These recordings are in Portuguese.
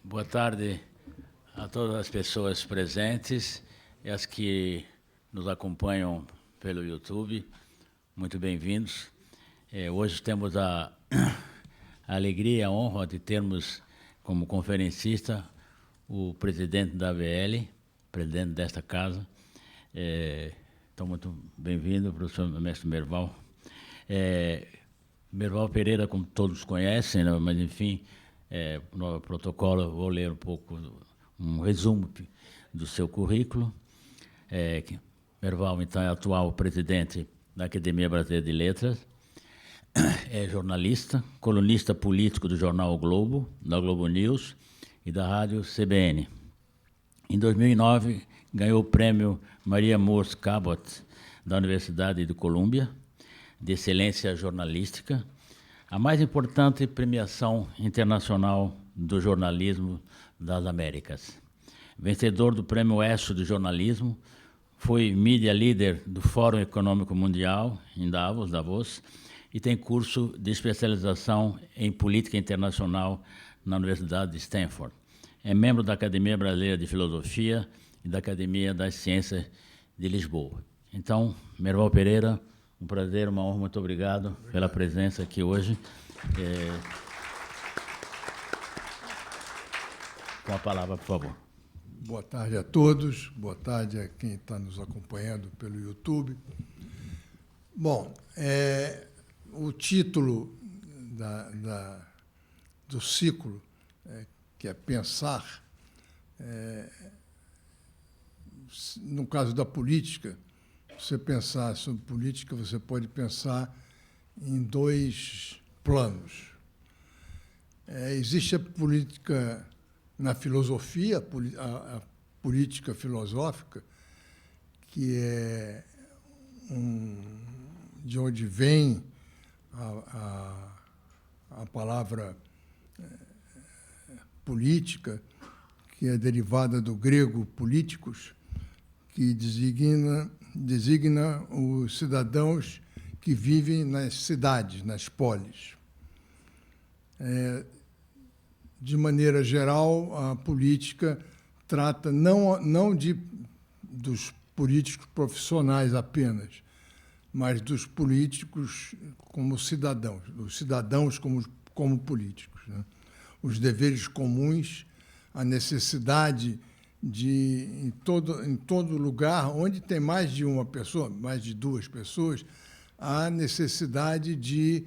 Boa tarde a todas as pessoas presentes e as que nos acompanham pelo YouTube. Muito bem-vindos. Hoje temos a alegria e a honra de termos como conferencista o presidente da ABL, presidente desta casa. Então, muito bem-vindo, professor mestre Merval. Merval Pereira, como todos conhecem, né? Mas, enfim, no protocolo, eu vou ler um resumo do seu currículo. Merval, então, é atual presidente da Academia Brasileira de Letras, é jornalista, colunista político do jornal O Globo, da Globo News e da rádio CBN. Em 2009, ganhou o prêmio Maria Morse Cabot, da Universidade de Colômbia, de excelência jornalística, a mais importante premiação internacional do jornalismo das Américas. Vencedor do Prêmio ESSO de Jornalismo, foi Media Leader do Fórum Econômico Mundial, em Davos, e tem curso de especialização em Política Internacional na Universidade de Stanford. É membro da Academia Brasileira de Filosofia e da Academia das Ciências de Lisboa. Então, Merval Pereira, um prazer, uma honra, muito obrigado pela presença aqui hoje. Com a palavra, por favor. Boa tarde a todos, boa tarde a quem está nos acompanhando pelo YouTube. Bom, o título do ciclo, que é Pensar, no caso da política, você pensar sobre política, você pode pensar em dois planos. Existe a política na filosofia, a política filosófica, que é de onde vem a palavra política, que é derivada do grego políticos, que designa os cidadãos que vivem nas cidades, nas polis. De maneira geral, a política trata não dos políticos profissionais apenas, mas dos políticos como cidadãos, os cidadãos como políticos, né? Os deveres comuns, a necessidade de, em todo lugar, onde tem mais de uma pessoa, mais de duas pessoas, há necessidade de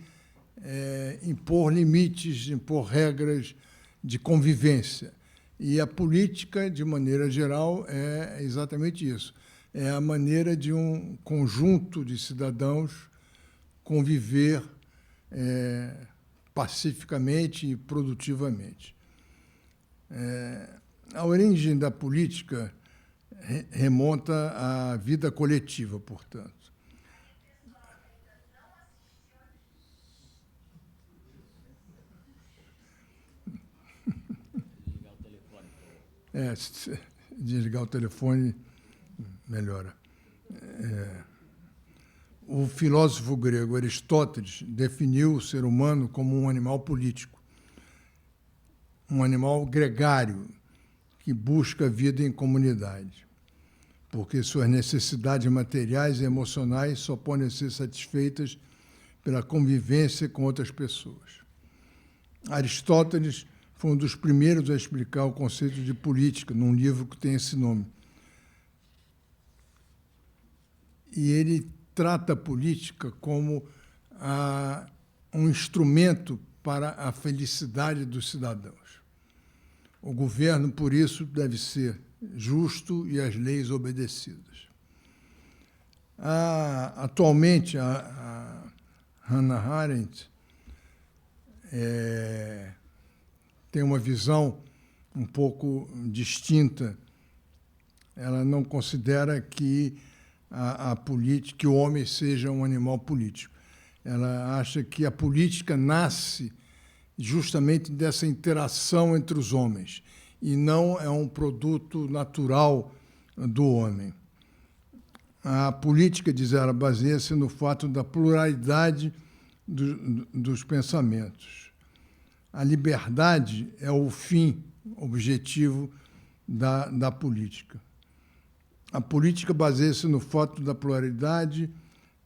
impor limites, impor regras de convivência. E a política, de maneira geral, é exatamente isso. É a maneira de um conjunto de cidadãos conviver pacificamente e produtivamente. A origem da política remonta à vida coletiva, portanto. Desligar o telefone melhora. O filósofo grego Aristóteles definiu o ser humano como um animal político, um animal gregário, que busca a vida em comunidade, porque suas necessidades materiais e emocionais só podem ser satisfeitas pela convivência com outras pessoas. Aristóteles foi um dos primeiros a explicar o conceito de política, num livro que tem esse nome. E ele trata a política como um instrumento para a felicidade dos cidadãos. O governo, por isso, deve ser justo e as leis obedecidas. Atualmente, a Hannah Arendt tem uma visão um pouco distinta. Ela não considera que que o homem seja um animal político. Ela acha que a política nasce justamente dessa interação entre os homens, e não é um produto natural do homem. A política, diz ela, baseia-se no fato da pluralidade dos pensamentos. A liberdade é o fim objetivo da política. A política baseia-se no fato da pluralidade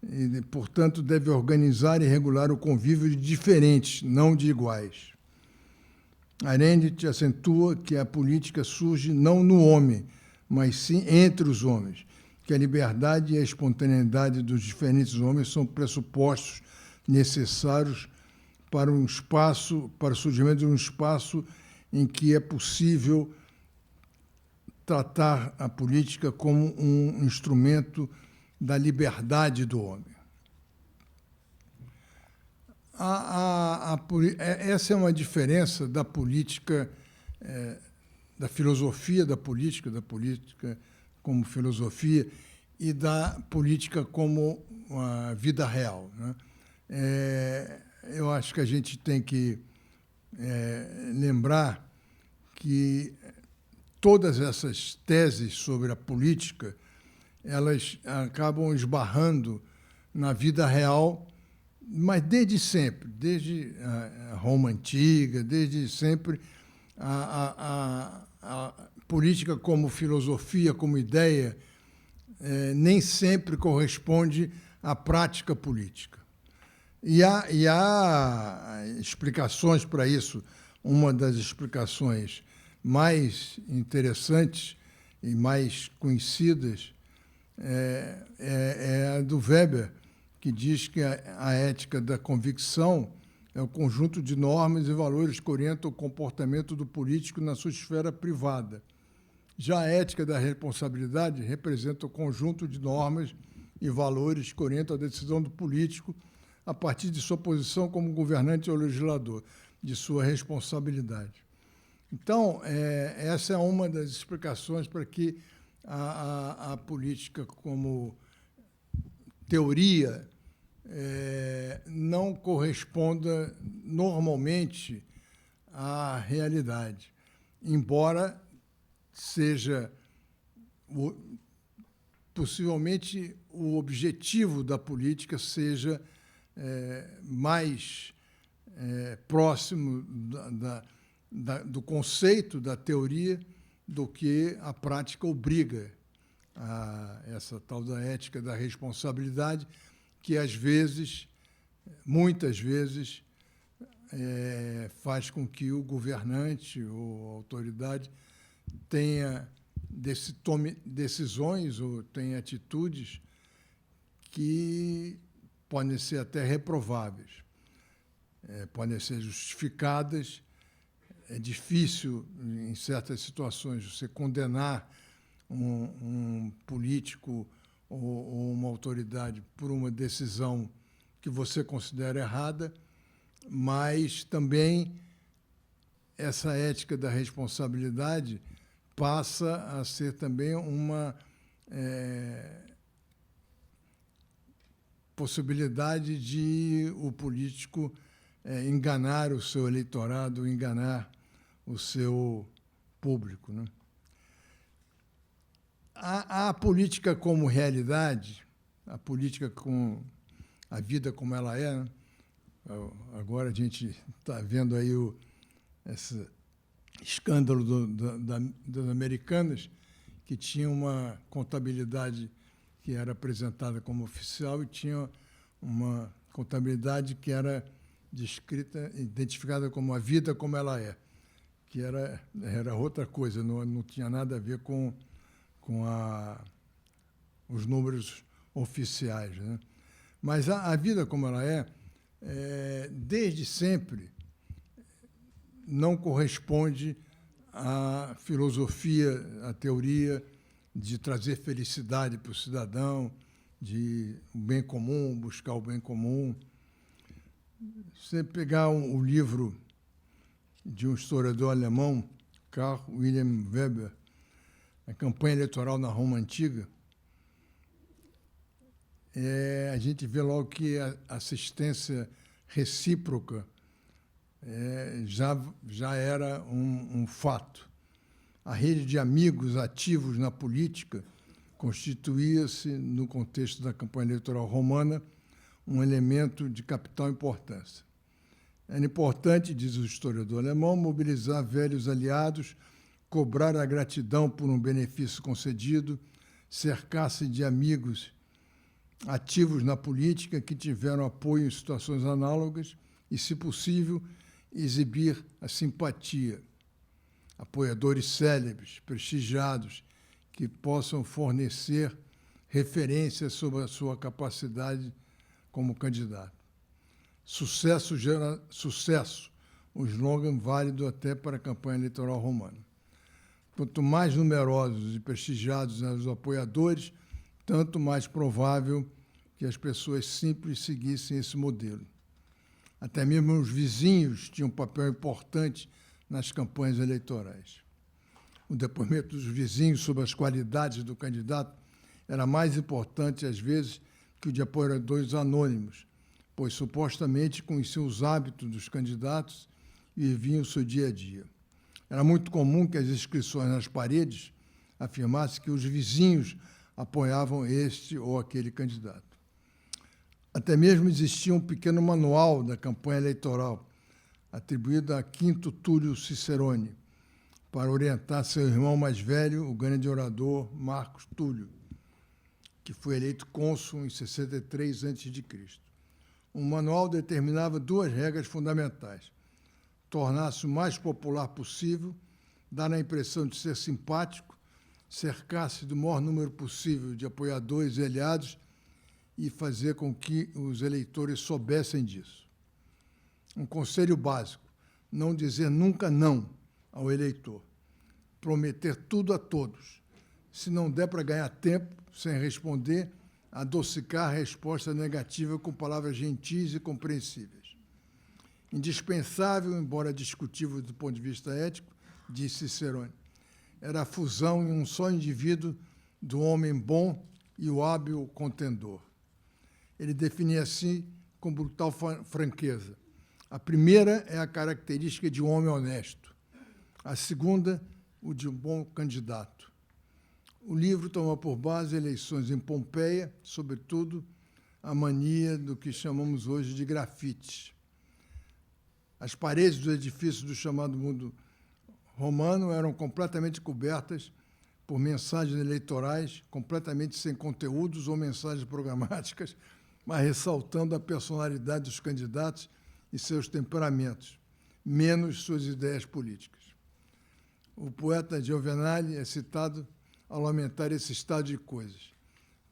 e, portanto, deve organizar e regular o convívio de diferentes, não de iguais. Arendt acentua que a política surge não no homem, mas sim entre os homens, que a liberdade e a espontaneidade dos diferentes homens são pressupostos necessários para o surgimento de um espaço em que é possível tratar a política como um instrumento da liberdade do homem. Essa é uma diferença da política, da filosofia da política como filosofia e da política como a vida real, né? Eu acho que a gente tem que lembrar que todas essas teses sobre a política, elas acabam esbarrando na vida real, mas desde sempre, desde a Roma Antiga, desde sempre, a política como filosofia, como ideia, nem sempre corresponde à prática política. E há explicações para isso. Uma das explicações mais interessantes e mais conhecidas é a do Weber, que diz que a ética da convicção é o conjunto de normas e valores que orientam o comportamento do político na sua esfera privada. Já a ética da responsabilidade representa o conjunto de normas e valores que orientam a decisão do político a partir de sua posição como governante ou legislador, de sua responsabilidade. Então, essa é uma das explicações para que a política como teoria não corresponda normalmente à realidade, embora seja possivelmente o objetivo da política seja mais próximo do conceito da teoria do que a prática obriga a essa tal da ética da responsabilidade, que às vezes, muitas vezes, faz com que o governante ou a autoridade tome decisões ou tenha atitudes que podem ser até reprováveis, podem ser justificadas. É difícil, em certas situações, você condenar um político ou uma autoridade por uma decisão que você considera errada, mas também essa ética da responsabilidade passa a ser também uma possibilidade de o político enganar o seu eleitorado, enganar o seu público, né? A política como realidade, a política com a vida como ela é, né? Agora a gente está vendo aí esse escândalo das americanas, que tinha uma contabilidade que era apresentada como oficial e tinha uma contabilidade que era descrita, identificada como a vida como ela é, que era outra coisa, não tinha nada a ver com os números oficiais, né? Mas a vida como ela desde sempre, não corresponde à filosofia, à teoria de trazer felicidade para o cidadão, de o bem comum, buscar o bem comum. Se você pegar o livro de um historiador alemão, Karl Wilhelm Weber, A Campanha Eleitoral na Roma Antiga, a gente vê logo que a assistência recíproca já era um fato. A rede de amigos ativos na política constituía-se, no contexto da campanha eleitoral romana, um elemento de capital importância. Era importante, diz o historiador alemão, mobilizar velhos aliados, cobrar a gratidão por um benefício concedido, cercar-se de amigos ativos na política que tiveram apoio em situações análogas e, se possível, exibir a simpatia. Apoiadores célebres, prestigiados, que possam fornecer referências sobre a sua capacidade como candidato. Sucesso gera sucesso, um slogan válido até para a campanha eleitoral romana. Quanto mais numerosos e prestigiados eram os apoiadores, tanto mais provável que as pessoas simples seguissem esse modelo. Até mesmo os vizinhos tinham um papel importante nas campanhas eleitorais. O depoimento dos vizinhos sobre as qualidades do candidato era mais importante, às vezes, que o de apoiadores anônimos, pois supostamente conheciam os hábitos dos candidatos e viviam o seu dia a dia. Era muito comum que as inscrições nas paredes afirmassem que os vizinhos apoiavam este ou aquele candidato. Até mesmo existia um pequeno manual da campanha eleitoral, atribuído a Quinto Túlio Cicerone, para orientar seu irmão mais velho, o grande orador Marcos Túlio, que foi eleito cônsul em 63 a.C. O manual determinava duas regras fundamentais: tornar-se o mais popular possível, dar a impressão de ser simpático, cercar-se do maior número possível de apoiadores e aliados e fazer com que os eleitores soubessem disso. Um conselho básico: não dizer nunca não ao eleitor. Prometer tudo a todos. Se não der para ganhar tempo sem responder, adocicar a resposta negativa com palavras gentis e compreensíveis. Indispensável, embora discutível do ponto de vista ético, disse Cicerone, era a fusão em um só indivíduo do homem bom e o hábil contendor. Ele definia assim com brutal franqueza: a primeira é a característica de um homem honesto, a segunda, o de um bom candidato. O livro toma por base eleições em Pompeia, sobretudo a mania do que chamamos hoje de grafites. As paredes dos edifícios do chamado mundo romano eram completamente cobertas por mensagens eleitorais, completamente sem conteúdos ou mensagens programáticas, mas ressaltando a personalidade dos candidatos e seus temperamentos, menos suas ideias políticas. O poeta Giovenale é citado ao lamentar esse estado de coisas.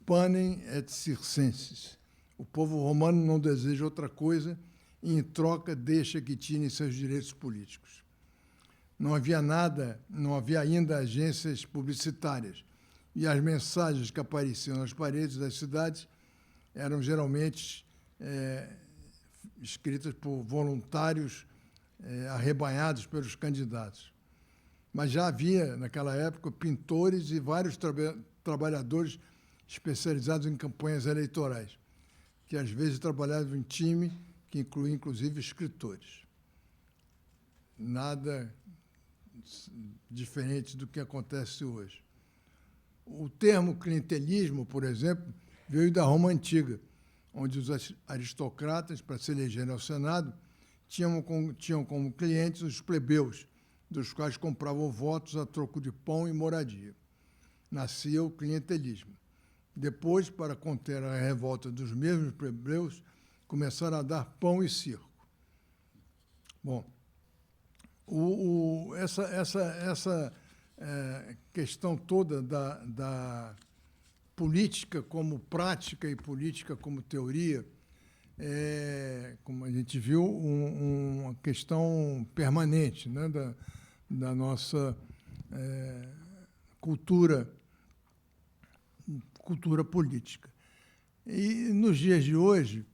Panem et circenses. O povo romano não deseja outra coisa e, em troca, deixa que tirem seus direitos políticos. Não havia ainda agências publicitárias, e as mensagens que apareciam nas paredes das cidades eram geralmente escritas por voluntários arrebanhados pelos candidatos. Mas já havia, naquela época, pintores e vários trabalhadores especializados em campanhas eleitorais, que às vezes trabalhavam em time, que incluía, inclusive, escritores. Nada diferente do que acontece hoje. O termo clientelismo, por exemplo, veio da Roma Antiga, onde os aristocratas, para se elegerem ao Senado, tinham como clientes os plebeus, dos quais compravam votos a troco de pão e moradia. Nascia o clientelismo. Depois, para conter a revolta dos mesmos plebeus, começaram a dar pão e circo. Bom, essa questão toda da política como prática e política como teoria como a gente viu, uma questão permanente, né, da nossa cultura política. E, nos dias de hoje,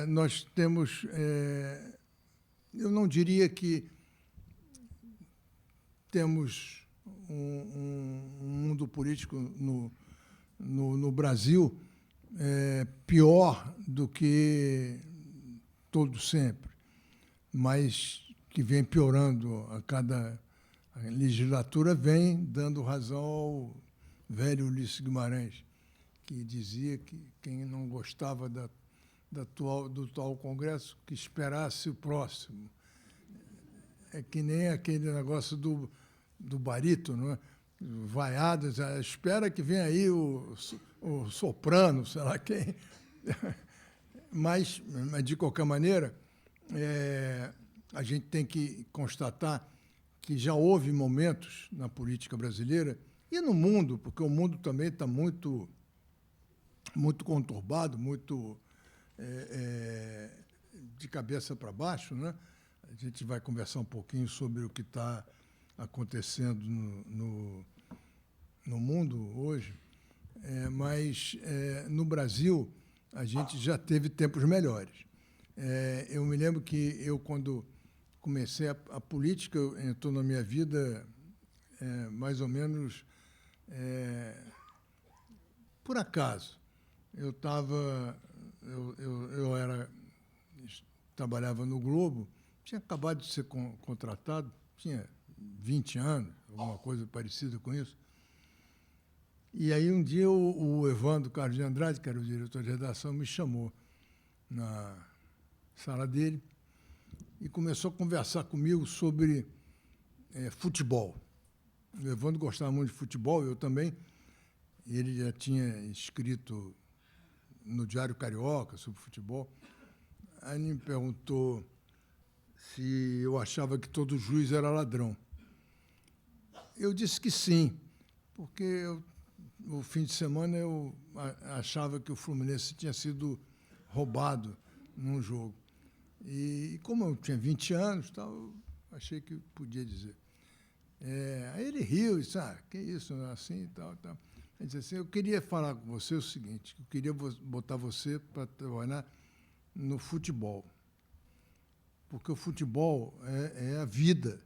nós temos, eu não diria que temos um mundo político no Brasil pior do que todo sempre, mas que vem piorando a cada legislatura, vem dando razão ao velho Ulisses Guimarães, que dizia que quem não gostava do atual Congresso que esperasse o próximo. É que nem aquele negócio do barítono, né? Vaiado, espera que venha aí o soprano, sei lá quem. Mas, de qualquer maneira, a gente tem que constatar que já houve momentos na política brasileira e no mundo, porque o mundo também está muito conturbado, muito de cabeça para baixo, né? A gente vai conversar um pouquinho sobre o que está acontecendo no mundo hoje, mas no Brasil a gente já teve tempos melhores. Eu me lembro que quando comecei a política, entrou na minha vida mais ou menos por acaso. Eu trabalhava no Globo, tinha acabado de ser contratado, tinha 20 anos, alguma coisa parecida com isso. E aí um dia o Evandro Carlos de Andrade, que era o diretor de redação, me chamou na sala dele e começou a conversar comigo sobre futebol. O Evandro gostava muito de futebol, eu também. Ele já tinha escrito no Diário Carioca sobre futebol. Aí ele me perguntou se eu achava que todo juiz era ladrão. Eu disse que sim, porque no fim de semana eu achava que o Fluminense tinha sido roubado num jogo. E como eu tinha 20 anos, tal, eu achei que podia dizer. Aí ele riu e disse, que isso, não é assim e tal, tal. Ele disse assim, eu queria falar com você o seguinte, eu queria botar você para trabalhar no futebol. Porque o futebol é a vida,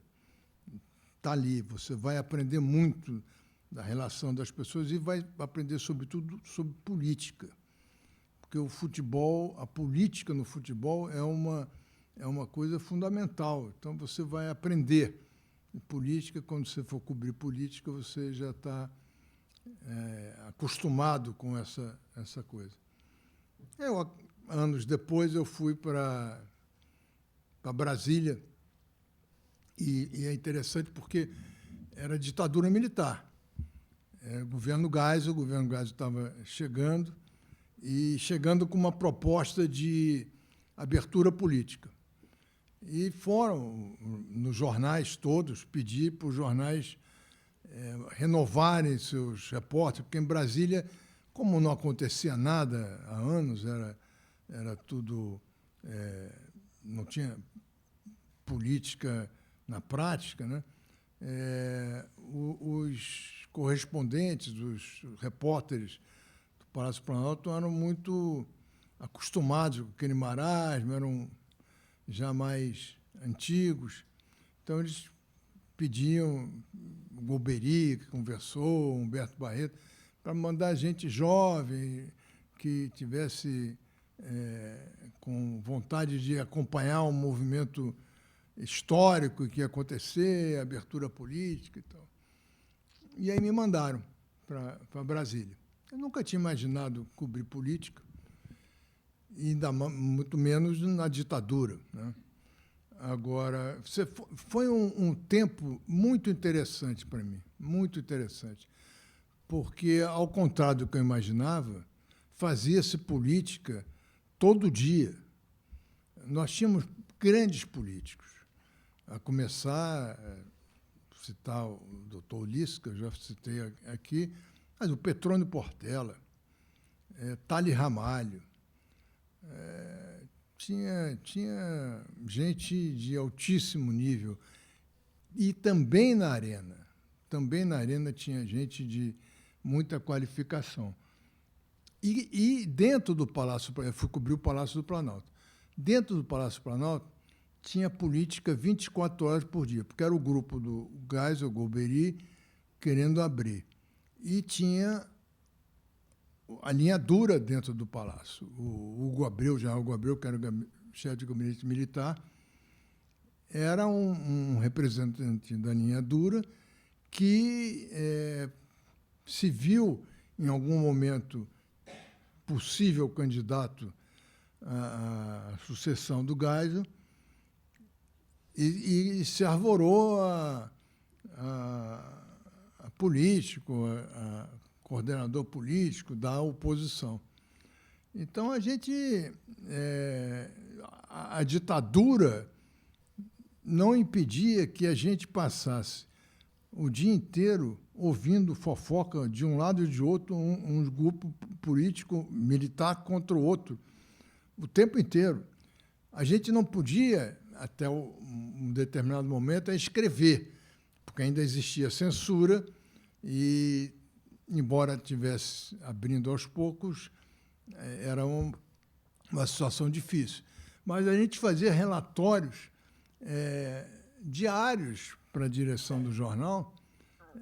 está ali. Você vai aprender muito da relação das pessoas e vai aprender, sobretudo, sobre política. Porque o futebol, a política no futebol é uma coisa fundamental. Então, você vai aprender política. Quando você for cobrir política, você já está acostumado com essa coisa. Anos depois, eu fui para Brasília, e é interessante porque era ditadura militar. O governo Geisel estava chegando, e chegando com uma proposta de abertura política. E foram, nos jornais todos, pedir para os jornais renovarem seus repórteres, porque em Brasília, como não acontecia nada há anos, era tudo... não tinha política na prática, né? Os correspondentes, os repórteres do Palácio Planalto eram muito acostumados com aquele marasmo, eram já mais antigos. Então, eles pediam o Golbery, que conversou, Humberto Barreto, para mandar gente jovem, que tivesse com vontade de acompanhar um movimento histórico que ia acontecer, abertura política e tal. E aí me mandaram para Brasília. Eu nunca tinha imaginado cobrir política, e ainda muito menos na ditadura, né? Agora, foi um tempo muito interessante para mim, muito interessante, porque, ao contrário do que eu imaginava, fazia-se política todo dia. Nós tínhamos grandes políticos, a começar, citar o doutor Ulisses, que eu já citei aqui, mas o Petrônio Portela, Tali Ramalho, tinha gente de altíssimo nível. E também na Arena tinha gente de muita qualificação. E dentro do Palácio, eu fui cobrir o Palácio do Planalto. Dentro do Palácio do Planalto tinha política 24 horas por dia, porque era o grupo do Geisel, Golbery, querendo abrir. E tinha a linha dura dentro do Palácio. O Hugo Abreu, General Hugo Abreu, que era o chefe de gabinete militar, era um representante da linha dura que se viu, em algum momento, possível candidato a sucessão do Geisel e se arvorou a político, a coordenador político da oposição. Então, a ditadura não impedia que a gente passasse o dia inteiro ouvindo fofoca de um lado e de outro, um grupo político militar contra o outro, o tempo inteiro. A gente não podia, até um determinado momento, escrever, porque ainda existia censura e, embora estivesse abrindo aos poucos, era uma situação difícil. Mas a gente fazia relatórios diários para a direção do jornal,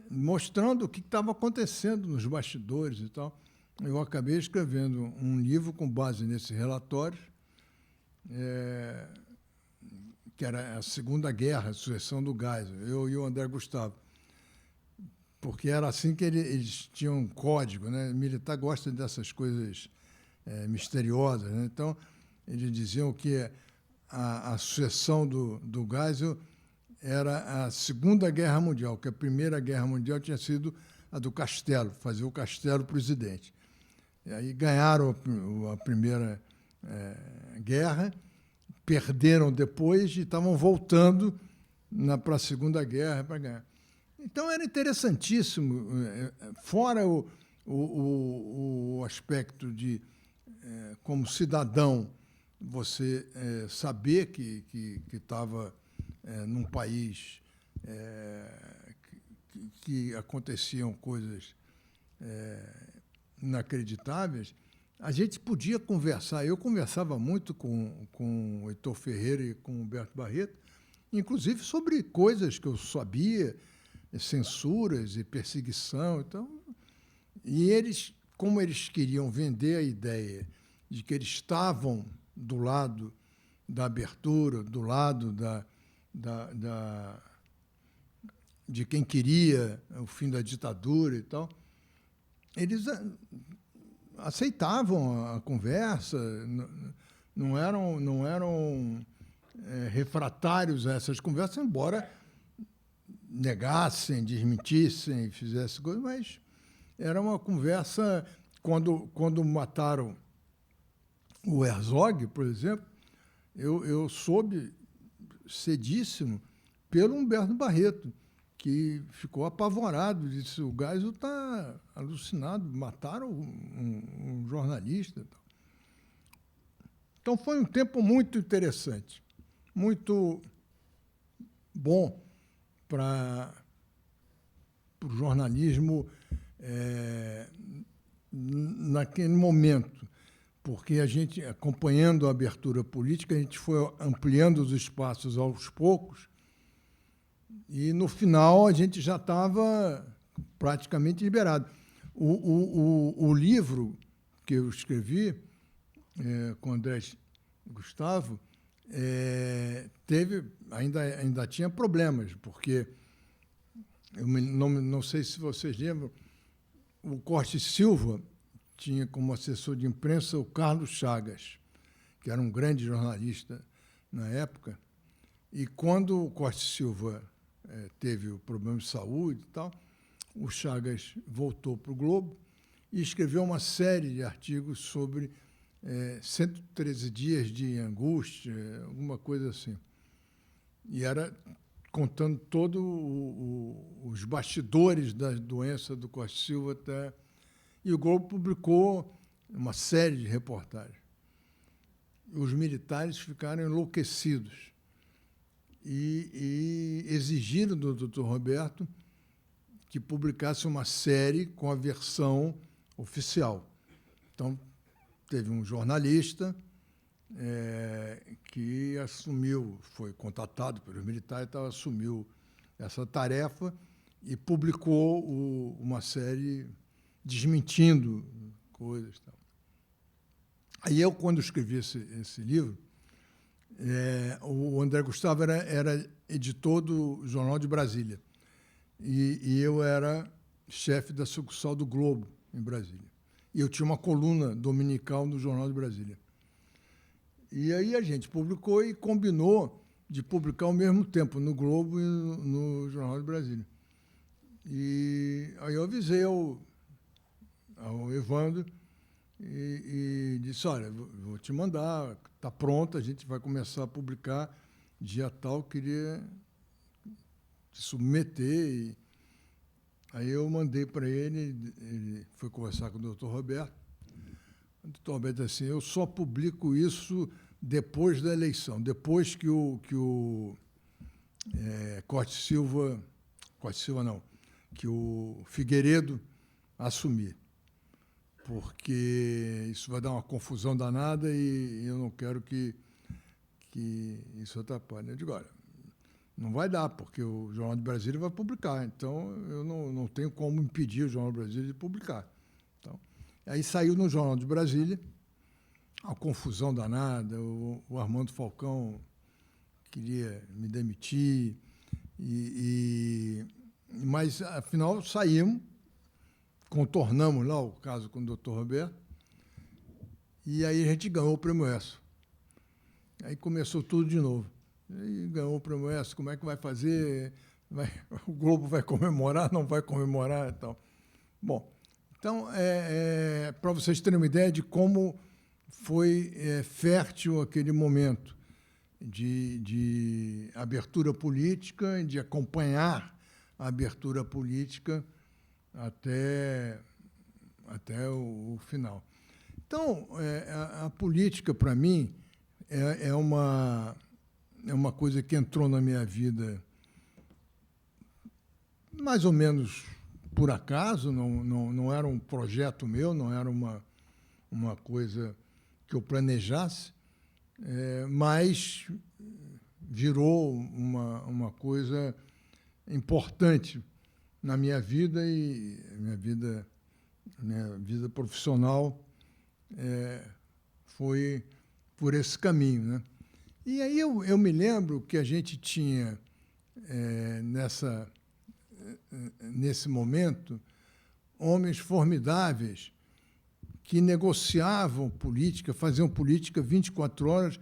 mostrando o que estava acontecendo nos bastidores e tal. Eu acabei escrevendo um livro com base nesse relatório, que era a Segunda Guerra, a sucessão do Geisel, eu e o André Gustavo. Porque era assim que eles tinham um código, né? O militar gosta dessas coisas misteriosas, né? Então, eles diziam que a sucessão do Geisel era a Segunda Guerra Mundial, que a Primeira Guerra Mundial tinha sido a do Castelo, fazer o Castelo presidente. E aí ganharam a Primeira Guerra, perderam depois e estavam voltando para a Segunda Guerra para ganhar. Então, era interessantíssimo, fora o aspecto de, como cidadão, você saber que estava num país que aconteciam coisas inacreditáveis, a gente podia conversar. Eu conversava muito com o Heitor Ferreira e com o Humberto Barreto, inclusive sobre coisas que eu sabia, censuras e perseguição. Então, e eles, como eles queriam vender a ideia de que eles estavam do lado da abertura, do lado de quem queria o fim da ditadura e tal, eles aceitavam a conversa, não eram refratários a essas conversas, embora negassem, desmentissem, fizessem coisas, mas era uma conversa. Quando mataram o Herzog, por exemplo, eu soube cedíssimo pelo Humberto Barreto, que ficou apavorado, disse: o Geisel está alucinado, mataram um jornalista. Então foi um tempo muito interessante, muito bom para o jornalismo naquele momento, porque a gente, acompanhando a abertura política, a gente foi ampliando os espaços aos poucos e, no final, a gente já estava praticamente liberado. O livro que eu escrevi com o André Gustavo ainda tinha problemas, porque eu não sei se vocês lembram, o Corte Silva tinha como assessor de imprensa o Carlos Chagas, que era um grande jornalista na época, e quando o Corte Silva teve o problema de saúde e tal, o Chagas voltou para o Globo e escreveu uma série de artigos sobre 113 dias de angústia, alguma coisa assim. E era contando todos os bastidores da doença do Costa Silva até... E o Globo publicou uma série de reportagens. Os militares ficaram enlouquecidos e exigiram do Dr. Roberto que publicasse uma série com a versão oficial. Então, teve um jornalista que assumiu, foi contatado pelos militares, então assumiu essa tarefa e publicou uma série desmentindo coisas. Aí eu, quando escrevi esse livro, o André Gustavo era editor do Jornal de Brasília e eu era chefe da sucursal do Globo, em Brasília. E eu tinha uma coluna dominical no Jornal de Brasília. E aí a gente publicou e combinou de publicar ao mesmo tempo no Globo e no Jornal de Brasília. E aí eu avisei ao Evandro e disse, olha, vou te mandar, está pronto, a gente vai começar a publicar dia tal, queria te submeter. E aí eu mandei para ele foi conversar com o doutor Roberto. O doutor Roberto disse assim, eu só publico isso depois da eleição, depois que o que o Figueiredo assumir, porque isso vai dar uma confusão danada e eu não quero que isso atrapalhe. Eu digo, olha, não vai dar, porque o Jornal de Brasília vai publicar, então eu não tenho como impedir o Jornal de Brasília de publicar. Então, aí saiu no Jornal de Brasília, a confusão danada, o Armando Falcão queria me demitir, mas, afinal, saímos, contornamos lá o caso com o doutor Roberto, e aí a gente ganhou o Prêmio ESSO. Aí começou tudo de novo. E ganhou o Prêmio ESSO, como é que vai fazer? O Globo vai comemorar, não vai comemorar e tal. Bom, então, para vocês terem uma ideia de como foi fértil aquele momento de abertura política, de acompanhar a abertura política até o final. Então, a política, para mim, é uma coisa que entrou na minha vida mais ou menos por acaso, não era um projeto meu, não era uma coisa que eu planejasse, mas virou uma coisa importante na minha vida e minha vida profissional foi por esse caminho, né? E aí eu me lembro que a gente tinha, nesse momento, homens formidáveis que negociavam política, faziam política 24 horas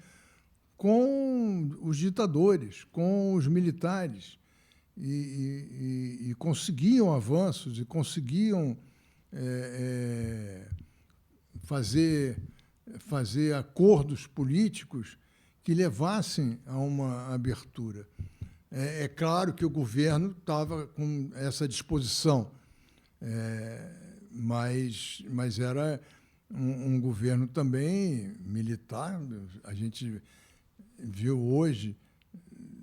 com os ditadores, com os militares, e conseguiam avanços, e conseguiam fazer acordos políticos que levassem a uma abertura. É claro que o governo estava com essa disposição, mas era um governo também militar. A gente viu hoje,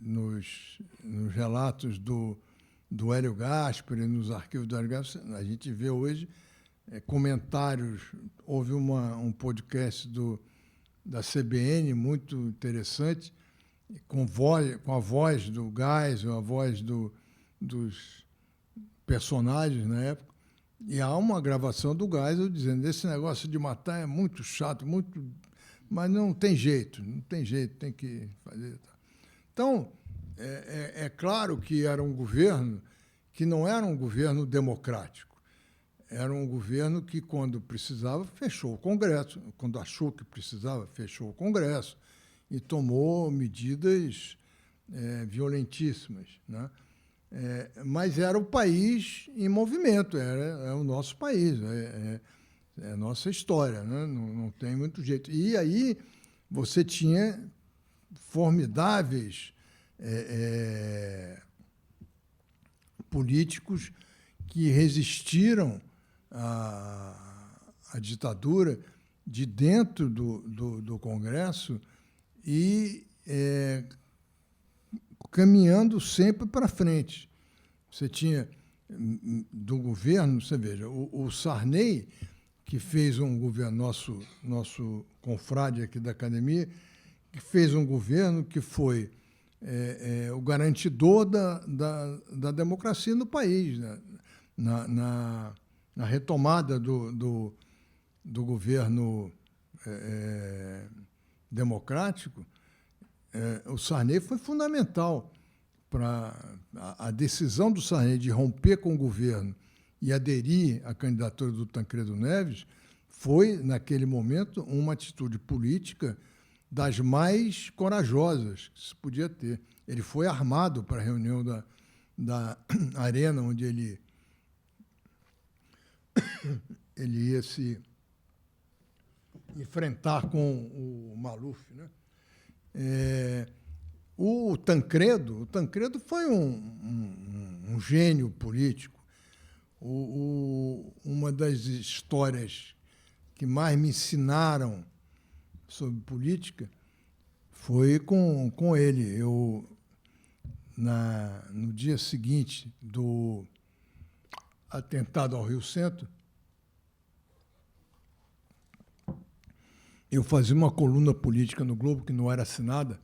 nos relatos do Hélio Gaspari, nos arquivos do Hélio Gaspari, a gente vê hoje comentários. Houve um podcast da CBN muito interessante, com a voz do Geisel, a voz dos personagens na época, e há uma gravação do Geisel dizendo: esse negócio de matar é muito chato, mas não tem jeito, tem que fazer. Então, é claro que era um governo que não era um governo democrático, era um governo que, quando precisava, fechou o Congresso, quando achou que precisava, fechou o Congresso e tomou medidas violentíssimas, né? Mas era o país em movimento, é o nosso país, é a nossa história, né? Não tem muito jeito. E aí você tinha formidáveis políticos que resistiram à ditadura de dentro do Congresso e caminhando sempre para frente. Você tinha, do governo, você veja, o Sarney, que fez um governo, nosso confrade aqui da academia, que fez um governo que foi o garantidor da democracia no país, né? Na retomada do governo democrático. O Sarney foi fundamental para a decisão do Sarney de romper com o governo e aderir à candidatura do Tancredo Neves. Foi, naquele momento, uma atitude política das mais corajosas que se podia ter. Ele foi armado para a reunião da Arena, onde ele ia se enfrentar com o Maluf, né? O Tancredo foi um gênio político. Uma das histórias que mais me ensinaram sobre política foi com ele. No dia seguinte do atentado ao Rio Centro, eu fazia uma coluna política no Globo, que não era assinada,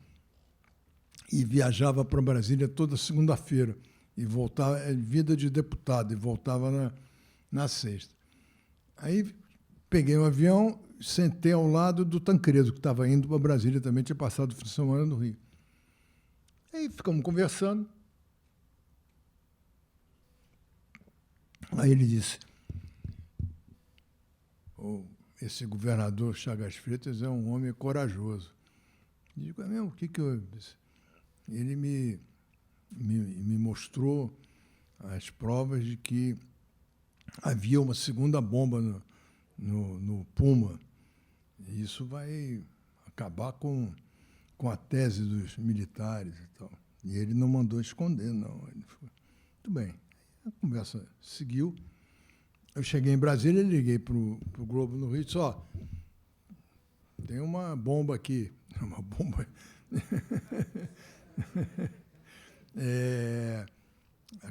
e viajava para Brasília toda segunda-feira, e voltava, vida de deputado, e voltava na sexta. Aí peguei um avião, sentei ao lado do Tancredo, que estava indo para Brasília também, tinha passado o fim de semana no Rio. Aí ficamos conversando. Aí ele disse: esse governador Chagas Freitas é um homem corajoso. Eu digo: é mesmo? O que eu disse? Ele me mostrou as provas de que havia uma segunda bomba no Puma. E isso vai acabar com a tese dos militares e tal. E ele não mandou esconder, não. Ele foi. Muito bem. A conversa seguiu. Eu cheguei em Brasília e liguei para o Globo no Rio e disse: ó, tem uma bomba aqui. Uma bomba.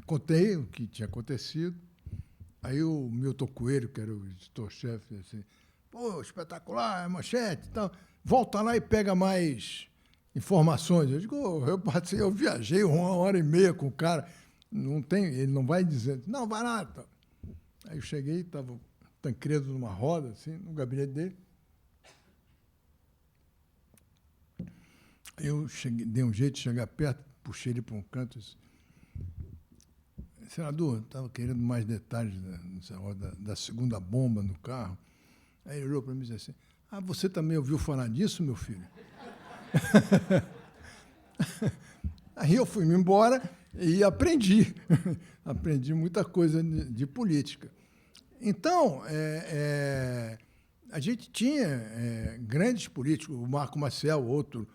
Contei o que tinha acontecido. Aí o Milton Coelho, que era o editor-chefe, disse assim: pô, espetacular, é manchete e tal. Volta lá e pega mais informações. Eu digo: eu viajei 1h30 com o cara. Não tem, ele não vai dizer, não, vai lá. Tá. Aí eu cheguei, estava o Tancredo numa roda, assim, no gabinete dele. Eu dei um jeito de chegar perto, puxei ele para um canto e disse: senador, estava querendo mais detalhes da segunda bomba no carro. Aí ele olhou para mim e disse assim: ah, você também ouviu falar disso, meu filho? Aí eu fui-me embora e aprendi. Aprendi muita coisa de política. Então, a gente tinha grandes políticos. O Marco Maciel, outro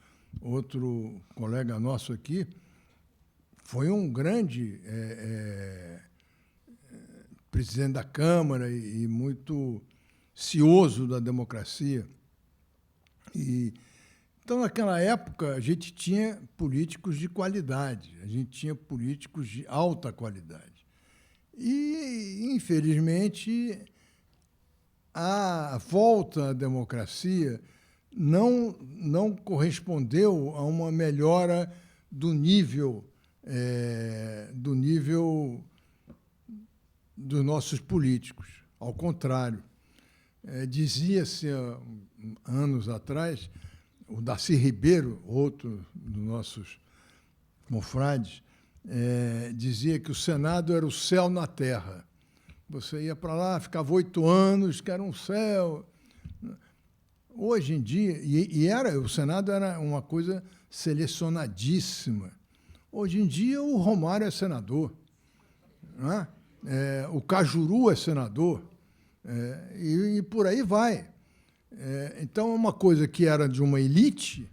colega nosso aqui, foi um grande presidente da Câmara e muito cioso da democracia. Então, naquela época, a gente tinha políticos de qualidade, a gente tinha políticos de alta qualidade. E, infelizmente, a volta à democracia não correspondeu a uma melhora do nível dos nossos políticos. Ao contrário, dizia-se há anos atrás, o Darcy Ribeiro, outro dos nossos confrades, dizia que o Senado era o céu na terra. Você ia para lá, ficava 8 anos, que era um céu. Hoje em dia, o Senado era uma coisa selecionadíssima. Hoje em dia, o Romário é senador, não é? O Cajuru é senador, e por aí vai. Então, uma coisa que era de uma elite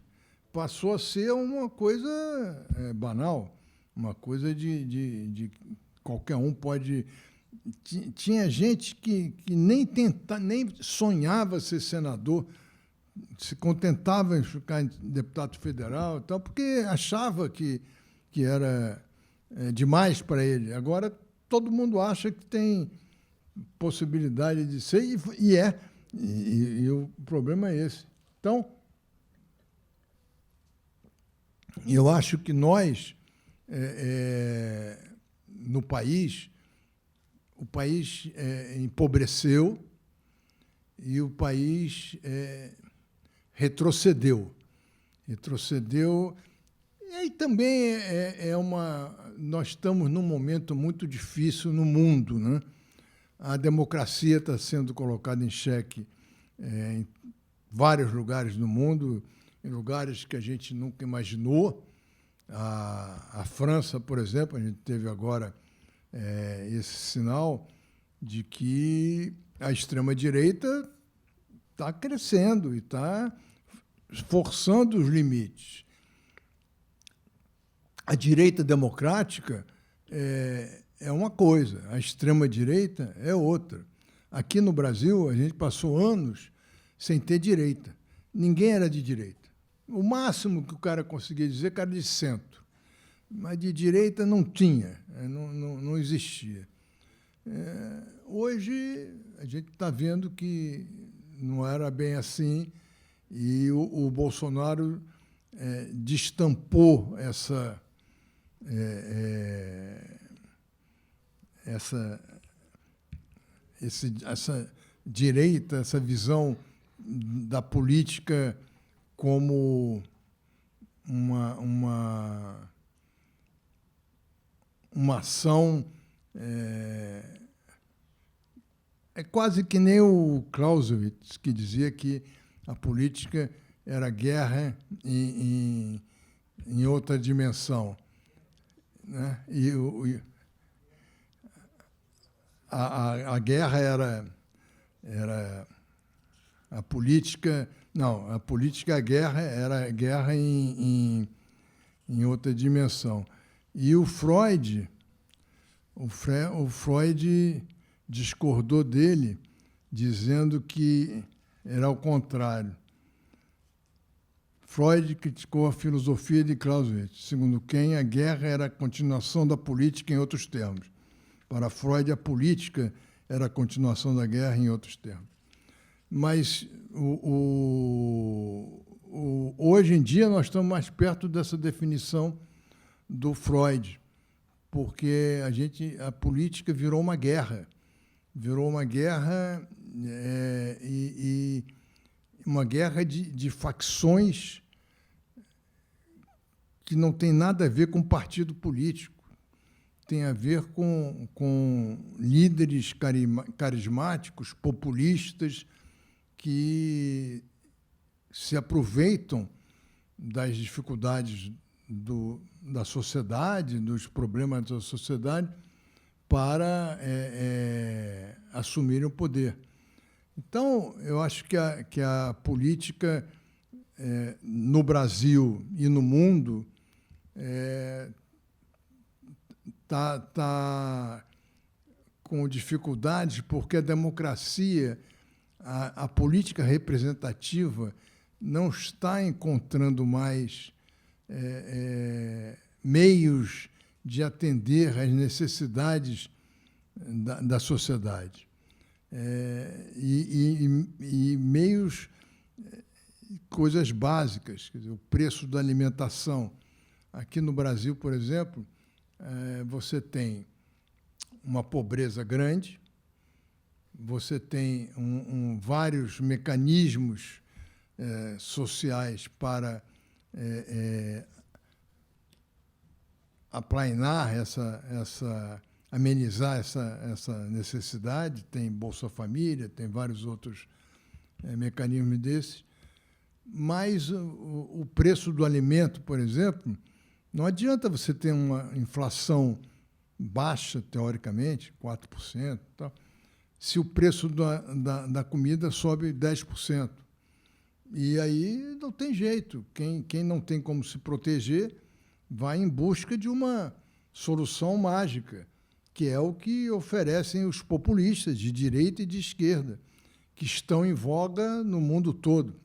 passou a ser uma coisa banal, uma coisa de qualquer um pode... Tinha gente que nem sonhava ser senador, se contentava em ficar deputado federal e tal, porque achava que era demais para ele. Agora, todo mundo acha que tem possibilidade de ser, e é. E o problema é esse. Então, eu acho que nós, no país, o país empobreceu e o país retrocedeu. Retrocedeu. E aí também nós estamos num momento muito difícil no mundo, né? A democracia está sendo colocada em xeque em vários lugares do mundo. em lugares que a gente nunca imaginou. A França, por exemplo, a gente teve agora esse sinal de que a extrema-direita está crescendo e está forçando os limites. A direita democrática é uma coisa, a extrema-direita é outra. Aqui no Brasil, a gente passou anos sem ter direita. Ninguém era de direita. O máximo que o cara conseguia dizer que era de centro. Mas de direita não tinha, não existia. Hoje, a gente está vendo que não era bem assim e o Bolsonaro destampou essa direita, essa visão da política como uma ação. É quase que nem o Clausewitz, que dizia que a política era guerra em outra dimensão, né? A guerra era a política. Não, a política, a guerra era guerra em outra dimensão. E o Freud discordou dele, dizendo que era o contrário. Freud criticou a filosofia de Clausewitz, segundo quem a guerra era a continuação da política em outros termos. Para Freud, a política era a continuação da guerra em outros termos. Mas hoje em dia nós estamos mais perto dessa definição do Freud, porque a política virou uma guerra. Virou uma guerra e uma guerra de facções que não tem nada a ver com partido político. Tem a ver com líderes carismáticos, populistas, que se aproveitam das dificuldades da sociedade, dos problemas da sociedade, para assumirem o poder. Então, eu acho que a política no Brasil e no mundo está com dificuldades, porque a democracia, a política representativa, não está encontrando mais meios de atender às necessidades da sociedade. E meios, coisas básicas, quer dizer, o preço da alimentação. Aqui no Brasil, por exemplo, você tem uma pobreza grande, você tem vários mecanismos sociais para aplainar amenizar essa necessidade. Tem Bolsa Família, tem vários outros mecanismos desses, mas o preço do alimento, por exemplo, não adianta você ter uma inflação baixa, teoricamente, 4%, tal, se o preço da comida sobe 10%. E aí não tem jeito. Quem não tem como se proteger vai em busca de uma solução mágica, que é o que oferecem os populistas de direita e de esquerda, que estão em voga no mundo todo.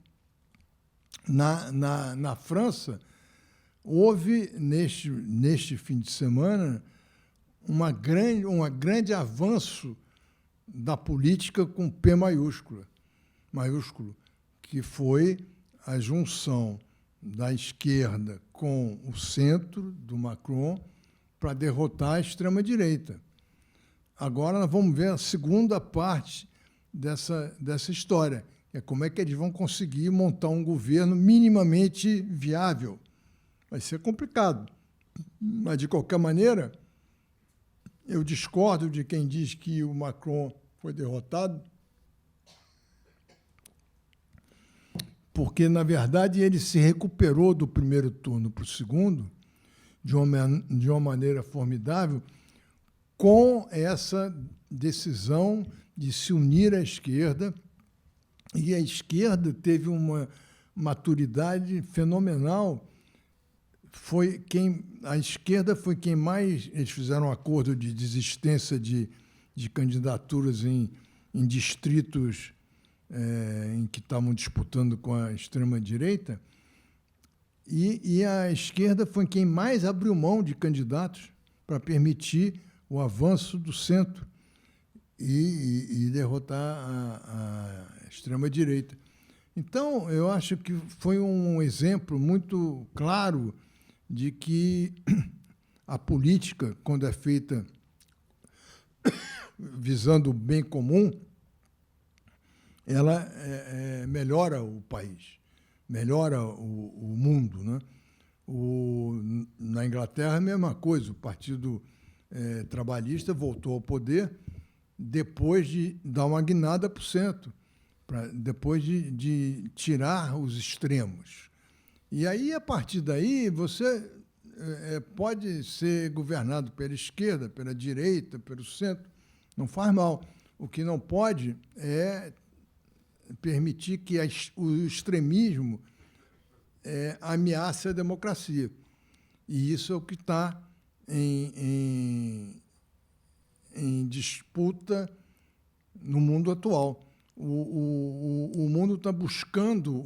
Na França, houve, neste fim de semana, um grande avanço da política com P maiúsculo, que foi a junção da esquerda com o centro do Macron para derrotar a extrema-direita. Agora nós vamos ver a segunda parte dessa história, que é como é que eles vão conseguir montar um governo minimamente viável. Vai ser complicado, mas, de qualquer maneira, eu discordo de quem diz que o Macron foi derrotado, porque, na verdade, ele se recuperou do primeiro turno para o segundo de uma maneira formidável, com essa decisão de se unir à esquerda, e a esquerda teve uma maturidade fenomenal. A esquerda foi quem mais... Eles fizeram um acordo de desistência de candidaturas em distritos em que estavam disputando com a extrema-direita, e a esquerda foi quem mais abriu mão de candidatos para permitir o avanço do centro e derrotar a extrema-direita. Então, eu acho que foi um exemplo muito claro de que a política, quando é feita visando o bem comum, ela melhora o país, melhora o mundo, né? Na Inglaterra, a mesma coisa. O Partido Trabalhista voltou ao poder depois de dar uma guinada para o centro, depois de tirar os extremos. E aí, a partir daí, você pode ser governado pela esquerda, pela direita, pelo centro, não faz mal. O que não pode é permitir que o extremismo ameace a democracia. E isso é o que está em disputa no mundo atual. O mundo está buscando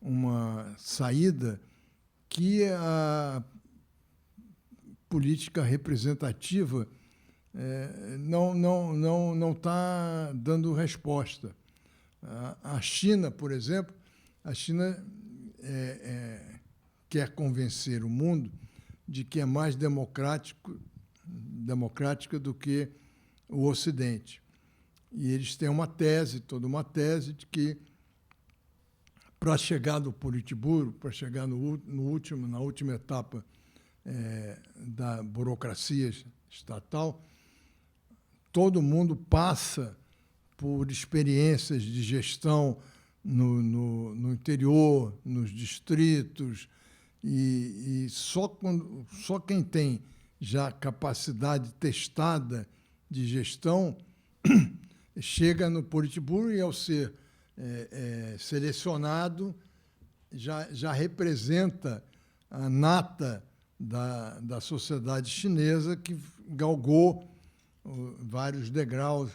uma saída que a política representativa não está dando resposta. A China, por exemplo, a China quer convencer o mundo de que é mais democrática do que o Ocidente. E eles têm toda uma tese de que, para chegar no Politburo, para chegar na última etapa da burocracia estatal, todo mundo passa por experiências de gestão no interior, nos distritos, e só quem tem já capacidade testada de gestão chega no Politburo e, ao ser selecionado, já representa a nata da sociedade chinesa, que galgou vários degraus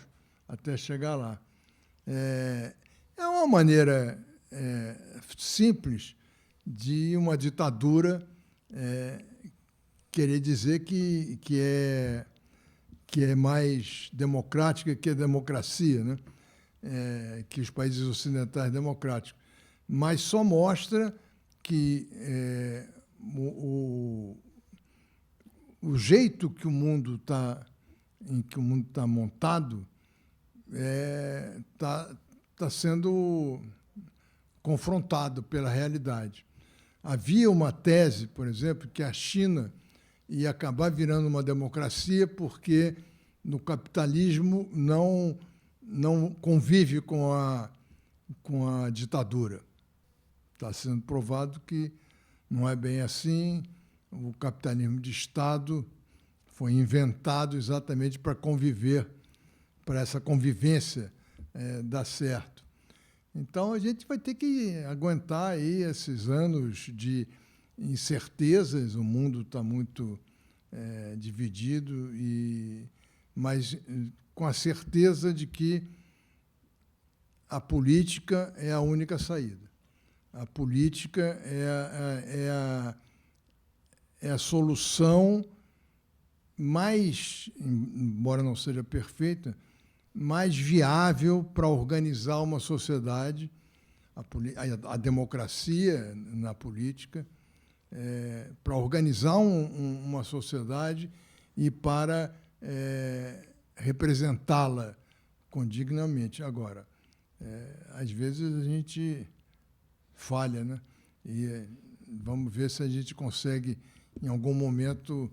até chegar lá. É uma maneira simples de uma ditadura querer dizer que é mais democrática que a democracia, né? Que os países ocidentais democráticos. Mas só mostra que o jeito que o mundo está montado está sendo confrontado pela realidade. Havia uma tese, por exemplo, que a China ia acabar virando uma democracia porque no capitalismo não convive com a ditadura. Está sendo provado que não é bem assim. O capitalismo de Estado foi inventado exatamente para conviver, para essa convivência dar certo. Então, a gente vai ter que aguentar aí esses anos de incertezas. O mundo está muito dividido, mas com a certeza de que a política é a única saída. A política é a solução mais, embora não seja perfeita, mais viável para organizar uma sociedade, a democracia na política, para organizar uma sociedade e para representá-la condignamente. Agora, às vezes a gente falha, né? E vamos ver se a gente consegue, em algum momento,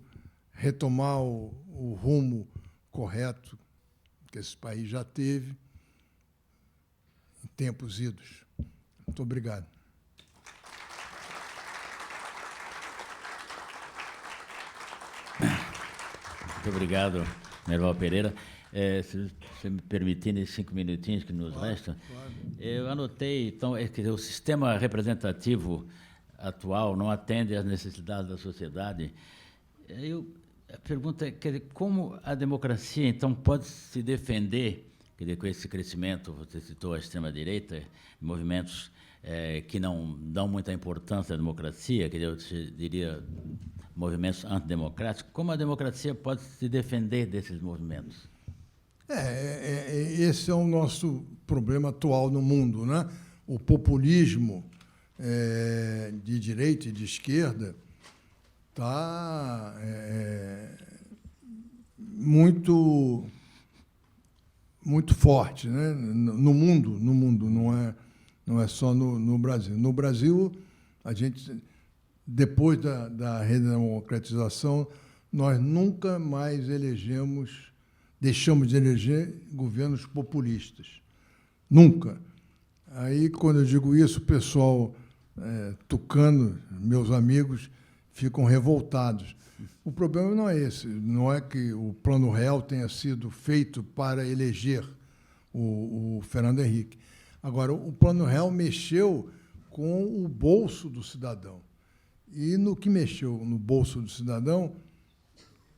retomar o rumo correto que esse país já teve em tempos idos. Muito obrigado. Muito obrigado, Merval Pereira. Se você me permitir, nesses 5 minutinhos que nos restam, eu anotei, então, quer dizer, o sistema representativo atual não atende às necessidades da sociedade. A pergunta é, quer dizer, como a democracia, então, pode se defender, quer dizer, com esse crescimento, você citou a extrema-direita, movimentos que não dão muita importância à democracia, quer dizer, eu diria movimentos antidemocráticos, como a democracia pode se defender desses movimentos? Esse é o nosso problema atual no mundo, né? O populismo de direita e de esquerda está muito forte, né? No mundo, não é só no Brasil. No Brasil, a gente, depois da redemocratização, nós nunca mais deixamos de eleger governos populistas. Nunca. Aí, quando eu digo isso, o pessoal tucano, meus amigos, ficam revoltados. O problema não é esse, não é que o Plano Real tenha sido feito para eleger o Fernando Henrique. Agora, o Plano Real mexeu com o bolso do cidadão. E no que mexeu no bolso do cidadão,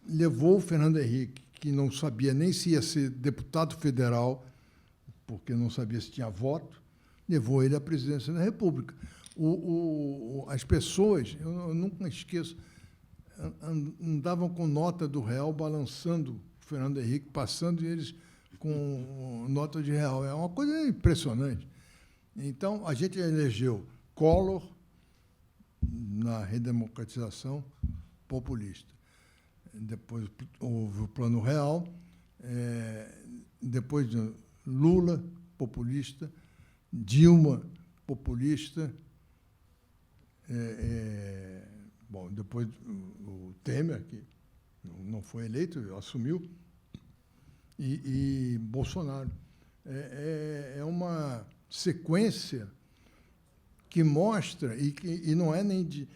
levou o Fernando Henrique, que não sabia nem se ia ser deputado federal, porque não sabia se tinha voto, levou ele à presidência da República. As pessoas, eu nunca esqueço, andavam com nota do real, balançando o Fernando Henrique, passando, e eles com nota de real. É uma coisa impressionante. Então, a gente elegeu Collor na redemocratização populista. Depois houve o Plano Real, depois Lula, populista, Dilma, populista, bom, depois o Temer, que não foi eleito, assumiu, e Bolsonaro. É uma sequência que mostra, e não é nem de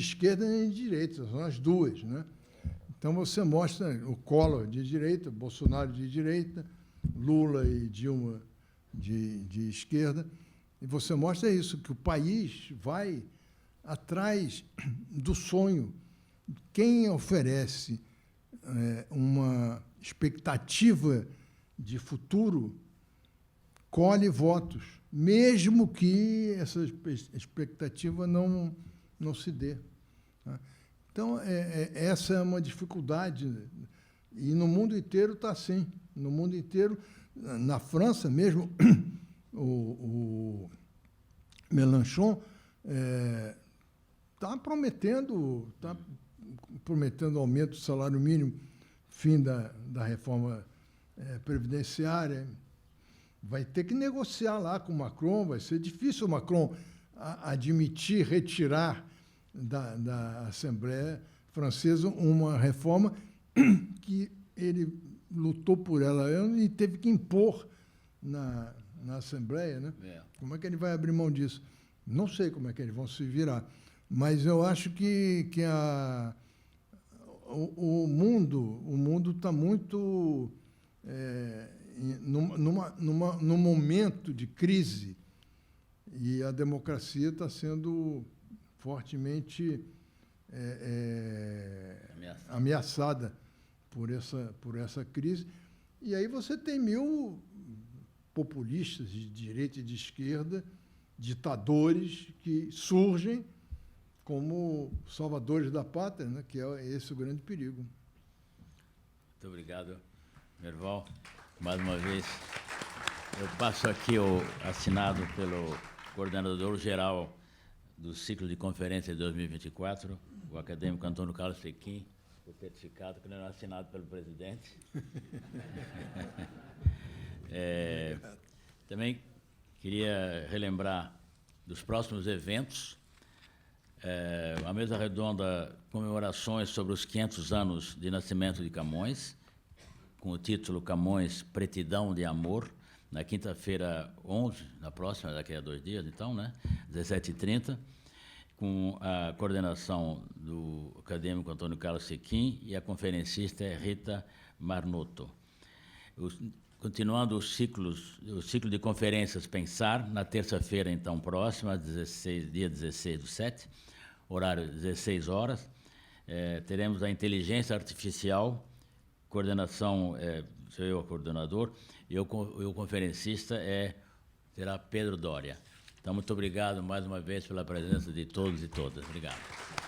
esquerda nem de direita, são as duas, né? Então, você mostra o Collor de direita, Bolsonaro de direita, Lula e Dilma de esquerda, e você mostra isso, que o país vai atrás do sonho. Quem oferece uma expectativa de futuro colhe votos, mesmo que essa expectativa não se dê. Então, essa é uma dificuldade, e no mundo inteiro está assim. No mundo inteiro, na França mesmo, o Mélenchon está prometendo aumento do salário mínimo, fim da reforma previdenciária. Vai ter que negociar lá com o Macron, vai ser difícil o Macron admitir, retirar da Assembleia Francesa uma reforma que ele lutou por ela e teve que impor na Assembleia, né? Como é que ele vai abrir mão disso? Não sei como é que eles vão se virar, mas eu acho que o mundo está muito num momento de crise, e a democracia está sendo fortemente ameaçada por essa crise. E aí você tem 1000 populistas de direita e de esquerda, ditadores, que surgem como salvadores da pátria, né? Que é esse o grande perigo. Muito obrigado, Merval. Mais uma vez, eu passo aqui o assinado pelo coordenador-geral do ciclo de conferência de 2024, o acadêmico Antônio Carlos Tequim, o certificado que não é assinado pelo presidente. Também queria relembrar dos próximos eventos. A mesa redonda, comemorações sobre os 500 anos de nascimento de Camões, com o título Camões, Pretidão de Amor, na quinta-feira 11, na próxima, daqui a 2 dias, então, né? 17h30, com a coordenação do acadêmico Antônio Carlos Sequim e a conferencista é Rita Marnotto. Continuando o ciclo de conferências Pensar, na terça-feira, então, próxima, dia 16/7, horário 16 horas, teremos a inteligência artificial, coordenação, sou eu o coordenador, e o conferencista será Pedro Doria. Então, muito obrigado mais uma vez pela presença de todos e todas. Obrigado.